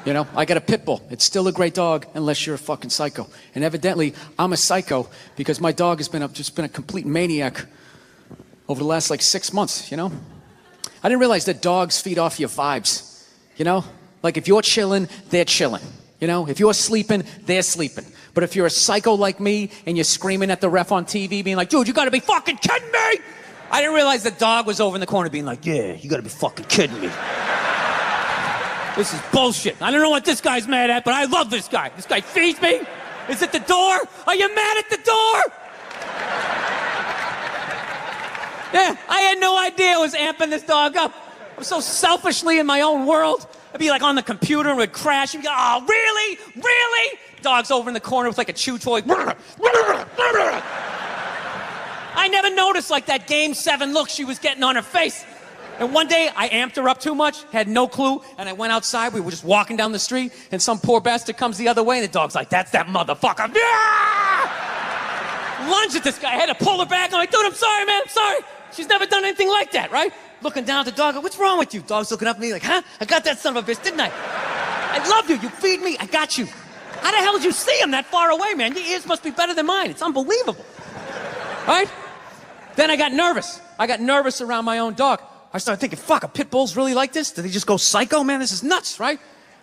You know, I got a pit bull. It's still a great dog unless you're a fucking psycho. And evidently, I'm a psycho because my dog has just been a complete maniac over the last like 6 months, you know? I didn't realize that dogs feed off your vibes, you know? Like if you're chilling, they're chilling. You know, if you're sleeping, they're sleeping. But if you're a psycho like me and you're screaming at the ref on TV being like, dude, you gotta be fucking kidding me! I didn't realize the dog was over in the corner being like, yeah, you gotta be fucking kidding me. This is bullshit. I don't know what this guy's mad at, but I love this guy. This guy feeds me. Is it the door? Are you mad at the door? Yeah, I had no idea I was amping this dog up. I'm so selfishly in my own world. I'd be like on the computer and would crash and be like, oh, really? Really? Dog's over in the corner with like a chew toy. I never noticed like that Game 7 look she was getting on her face. And one day, I amped her up too much, had no clue, and I went outside. We were just walking down the street, and some poor bastard comes the other way, and the dog's like, that's that motherfucker. Yeah! Lunge at this guy. I had to pull her back. I'm like, dude, I'm sorry, man, I'm sorry. She's never done anything like that, right? Looking down at the dog, what's wrong with you? Dog's looking up at me like, huh? I got that son of a bitch, didn't I? I love you. You feed me. I got you. How the hell did you see him that far away, man? Your ears must be better than mine. It's unbelievable. Right? Then I got nervous. I got nervous around my own dog. I started thinking, fuck, are pit bulls really like this? Do they just go psycho? Man, this is nuts, right?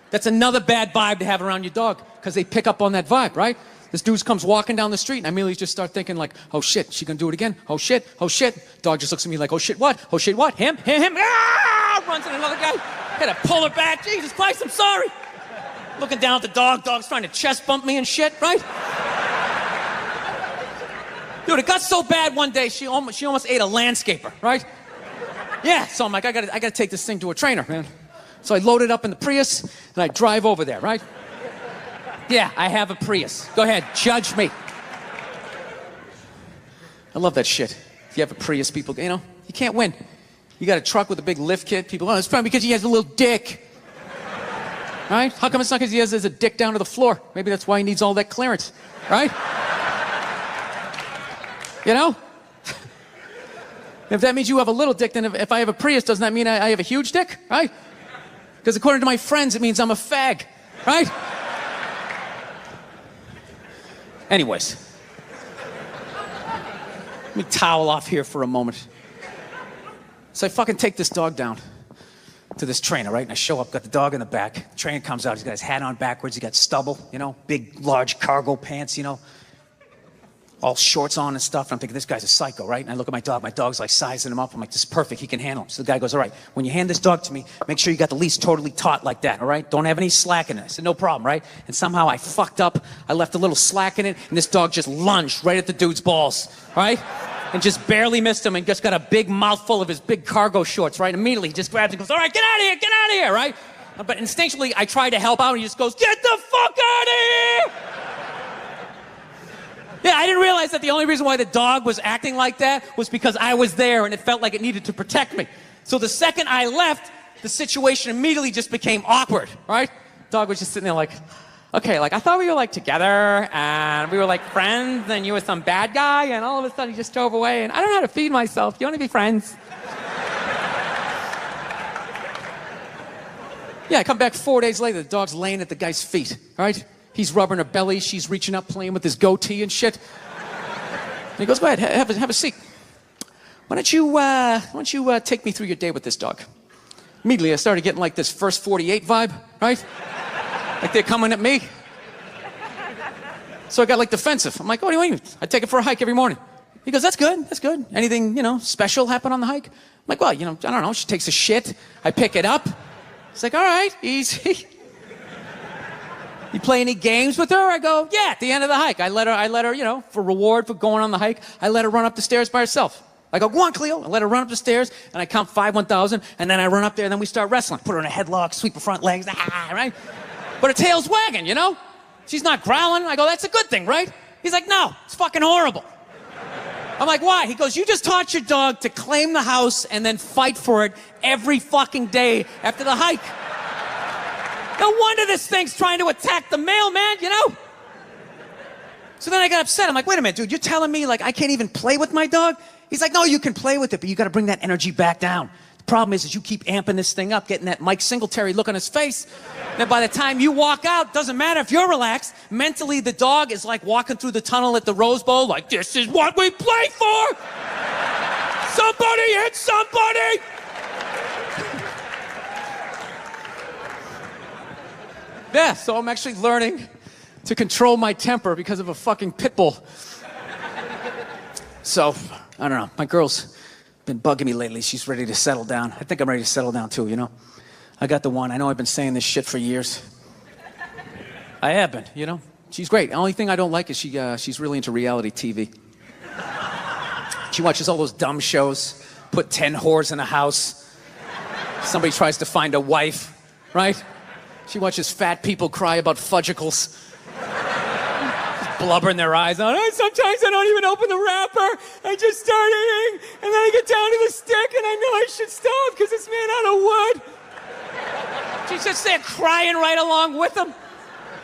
That's another bad vibe to have around your dog because they pick up on that vibe, right? This dude comes walking down the street and I immediately just start thinking like, oh shit, she gonna do it again? Oh shit, oh shit. Dog just looks at me like, oh shit, what? Oh shit, what? Him? Ah! Runs at another guy. Had to pull her back. Jesus Christ, I'm sorry. Looking down at the dog. Dog's trying to chest bump me and shit, right? Dude, it got so bad one day, she almost ate a landscaper, right? Yeah, so I'm like, I gotta take this thing to a trainer, man. So I load it up in the Prius, and I drive over there, right? Yeah, I have a Prius. Go ahead, judge me. I love that shit. If you have a Prius, people, you know, you can't win. You got a truck with a big lift kit, people, oh, it's probably because he has a little dick. Right? How come it's not because he has a dick down to the floor? Maybe that's why he needs all that clearance, right? You know? If that means you have a little dick, then if I have a Prius, doesn't that mean I have a huge dick, right? Because according to my friends, it means I'm a fag, right? Anyways. Let me towel off here for a moment. So I fucking take this dog down to this trainer, right? And I show up, got the dog in the back. The trainer comes out, he's got his hat on backwards, he got stubble, you know, big, large cargo pants, you know, all shorts on and stuff. And I'm thinking, this guy's a psycho, right? And I look at my dog's like sizing him up. I'm like, this is perfect, he can handle him. So the guy goes, all right, when you hand this dog to me, make sure you got the leash totally taut like that, all right? Don't have any slack in it. I said, no problem, right? And somehow I fucked up, I left a little slack in it, and this dog just lunged right at the dude's balls, right? And just barely missed him and just got a big mouthful of his big cargo shorts, right? Immediately he just grabs and goes, all right, get out of here, right? But instinctually, I try to help out, and he just goes, get the fuck out of here! Yeah, I didn't realize that the only reason why the dog was acting like that was because I was there and it felt like it needed to protect me. So the second I left, the situation immediately just became awkward, right? Dog was just sitting there like, okay, like I thought we were like together and we were like friends and you were some bad guy and all of a sudden he just drove away and I don't know how to feed myself. You want to be friends? Yeah, I come back 4 days later, the dog's laying at the guy's feet, right? He's rubbing her belly, she's reaching up, playing with his goatee and shit. And he goes, go ahead, have a seat. Why don't you take me through your day with this dog? Immediately I started getting like this First 48 vibe, right? Like they're coming at me. So I got like defensive. I'm like, what do you mean? I take it for a hike every morning. He goes, that's good. Anything, you know, special happen on the hike? I'm like, well, you know, I don't know. She takes a shit. I pick it up. It's like, all right, easy. You play any games with her? I go, yeah, at the end of the hike. I let her, you know, for reward for going on the hike, I let her run up the stairs by herself. I go, go on, Cleo. I let her run up the stairs, and I count 5, 1,000, and then I run up there, and then we start wrestling. Put her in a headlock, sweep her front legs, right? But her tail's wagging, you know? She's not growling. I go, that's a good thing, right? He's like, no, it's fucking horrible. I'm like, why? He goes, you just taught your dog to claim the house and then fight for it every fucking day after the hike. No wonder this thing's trying to attack the mailman, you know? So then I got upset. I'm like, wait a minute, dude, you're telling me like I can't even play with my dog? He's like, no, you can play with it, but you got to bring that energy back down. The problem is you keep amping this thing up, getting that Mike Singletary look on his face. Then by the time you walk out, doesn't matter if you're relaxed, mentally the dog is like walking through the tunnel at the Rose Bowl, like, this is what we play for! Somebody hit somebody! Yeah, so I'm actually learning to control my temper because of a fucking pit bull. So, I don't know, my girl's been bugging me lately. She's ready to settle down. I think I'm ready to settle down too, you know? I got the one. I know I've been saying this shit for years. I have been, you know? She's great. The only thing I don't like is she's really into reality TV. She watches all those dumb shows, put 10 whores in a house. Somebody tries to find a wife, right? She watches fat people cry about fudgicles. Blubber in their eyes. Oh, sometimes I don't even open the wrapper. I just start eating, and then I get down to the stick, and I know I should stop because it's made out of wood. She's just there crying right along with them.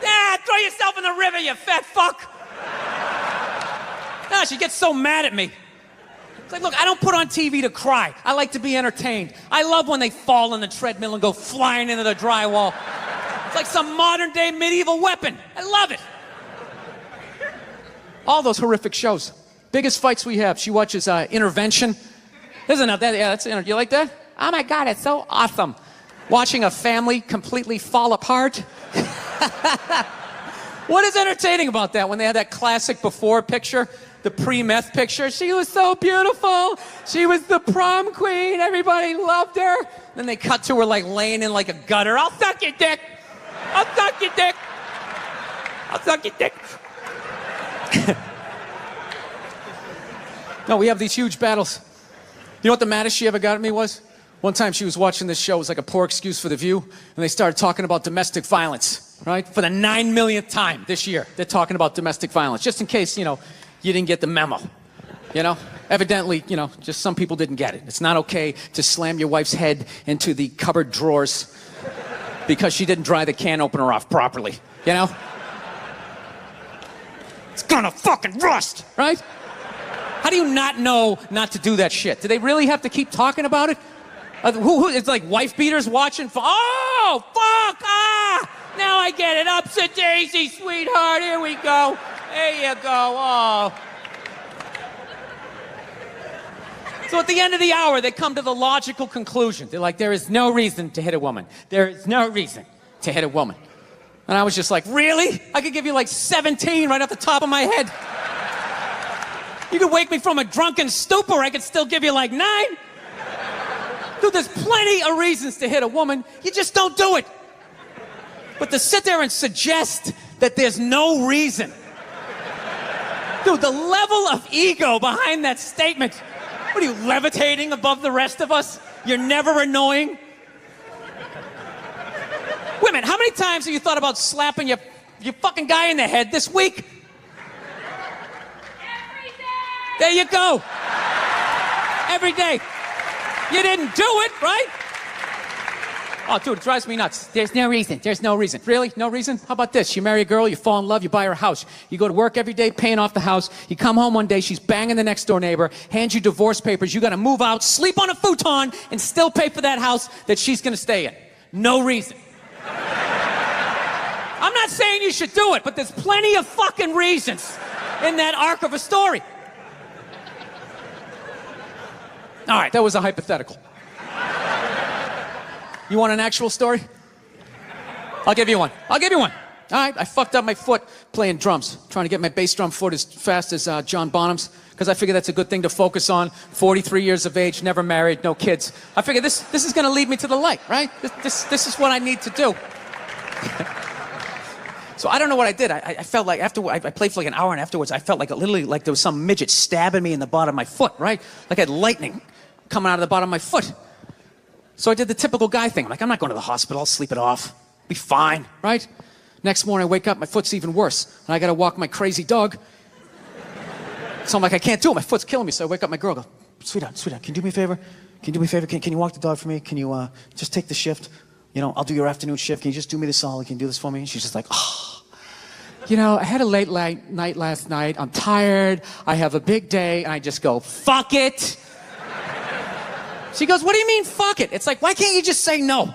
Yeah, throw yourself in the river, you fat fuck. No, she gets so mad at me. It's like, look, I don't put on TV to cry. I like to be entertained. I love when they fall on the treadmill and go flying into the drywall. It's like some modern day medieval weapon. I love it. All those horrific shows. Biggest fights we have. She watches Intervention. Isn't that? Yeah, that's. You like that? Oh my God, it's so awesome. Watching a family completely fall apart. What is entertaining about that? When they had that classic before picture, the pre-meth picture. She was so beautiful. She was the prom queen. Everybody loved her. Then they cut to her like laying in like a gutter. I'll suck your dick. I'll suck your dick. I'll suck your dick. No, we have these huge battles. You know what the maddest she ever got at me was? One time she was watching this show. It was like a poor excuse for The View. And they started talking about domestic violence, right? For the 9 millionth time this year, they're talking about domestic violence. Just in case, you know, you didn't get the memo. You know? Evidently, you know, just some people didn't get it. It's not okay to slam your wife's head into the cupboard drawers because she didn't dry the can opener off properly. You know? It's gonna fucking rust, right? How do you not know not to do that shit? Do they really have to keep talking about it? It's like wife beaters watching. Oh, fuck! Ah! Now I get it. Ups a daisy, sweetheart. Here we go. There you go. Oh. So at the end of the hour, they come to the logical conclusion. They're like, there is no reason to hit a woman. There is no reason to hit a woman. And I was just like, really? I could give you like 17 right off the top of my head. You could wake me from a drunken stupor, I could still give you like 9. Dude, there's plenty of reasons to hit a woman. You just don't do it. But to sit there and suggest that there's no reason. Dude, the level of ego behind that statement. What are you, levitating above the rest of us? You're never annoying? Wait a minute, how many times have you thought about slapping your fucking guy in the head this week? Every day! There you go. Every day. You didn't do it, right? Oh, dude, it drives me nuts. There's no reason. There's no reason. Really? No reason? How about this? You marry a girl, you fall in love, you buy her a house. You go to work every day paying off the house. You come home one day, she's banging the next door neighbor, hands you divorce papers. You got to move out, sleep on a futon, and still pay for that house that she's going to stay in. No reason. I'm not saying you should do it, but there's plenty of fucking reasons in that arc of a story. All right, that was a hypothetical. You want an actual story? I'll give you one. All right, I fucked up my foot playing drums, trying to get my bass drum foot as fast as John Bonham's, because I figure that's a good thing to focus on. 43 years of age, never married, no kids. I figure this is going to lead me to the light, right? This is what I need to do. So I don't know what I did. I felt like after I played for like an hour, and afterwards I felt like literally like there was some midget stabbing me in the bottom of my foot, right? Like I had lightning coming out of the bottom of my foot. So I did the typical guy thing. I'm like, I'm not going to the hospital. I'll sleep it off. Be fine, right? Next morning I wake up, my foot's even worse, and I got to walk my crazy dog. So I'm like, I can't do it. My foot's killing me. So I wake up my girl, go, sweetheart, can you do me a favor? Can you do me a favor? Can you walk the dog for me? Can you just take the shift? You know, I'll do your afternoon shift. Can you just do me this solid? Can you do this for me? And she's just like, oh. You know, I had a late night last night. I'm tired. I have a big day. And I just go, fuck it. She goes, what do you mean, fuck it? It's like, why can't you just say no?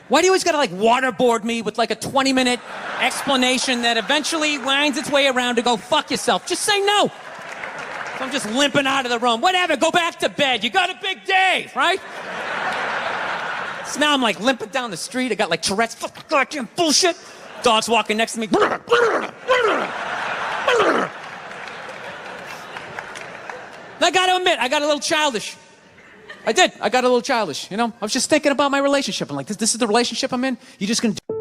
Why do you always gotta like waterboard me with like a 20-minute explanation that eventually winds its way around to go, fuck yourself. Just say no. So I'm just limping out of the room. Whatever, go back to bed. You got a big day, right? So now I'm like limping down the street. I got like Tourette's. Fucking goddamn bullshit. Dog's walking next to me. I gotta admit, I got a little childish. I did. I got a little childish, you know? I was just thinking about my relationship. I'm like, this is the relationship I'm in? You just gonna do